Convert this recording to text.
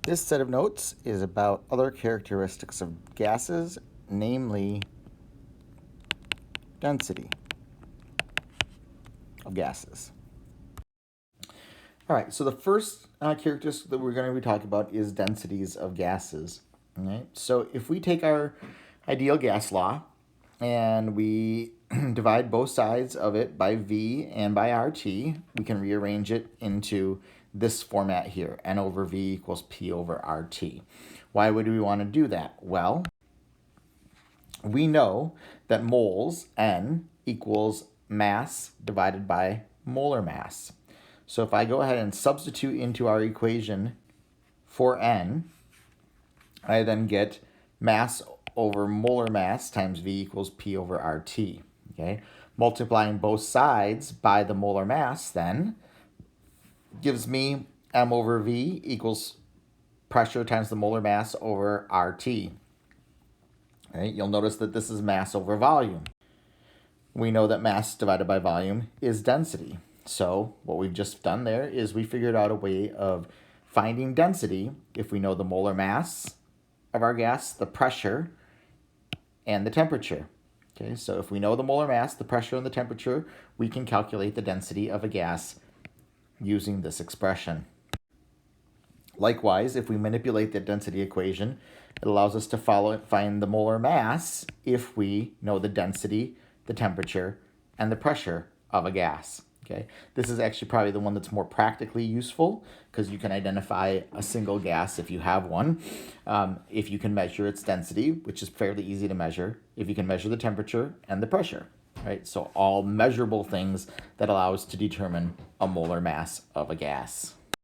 This set of notes is about other characteristics of gases, namely density of gases. All right, so the first characteristic that we're going to be talking about is densities of gases. All right, so if we take our ideal gas law and we divide both sides of it by V and by RT, we can rearrange it into this format here, N over V equals P over RT. Why would we want to do that? Well, we know that moles, N, equals mass divided by molar mass. So if I go ahead and substitute into our equation for N, I then get mass over molar mass times V equals P over RT. Okay? Multiplying both sides by the molar mass then gives me M over V equals pressure times the molar mass over RT. Right? You'll notice that this is mass over volume. We know that mass divided by volume is density. So what we've just done there is we figured out a way of finding density if we know the molar mass of our gas, the pressure, and the temperature. Okay, so if we know the molar mass, the pressure, and the temperature, we can calculate the density of a gas using this expression. Likewise, if we manipulate the density equation, it allows us to find the molar mass if we know the density, the temperature, and the pressure of a gas. Okay, this is actually probably the one that's more practically useful because you can identify a single gas if you have one. If you can measure its density, which is fairly easy to measure, if you can measure the temperature and the pressure, right? So all measurable things that allow us to determine a molar mass of a gas.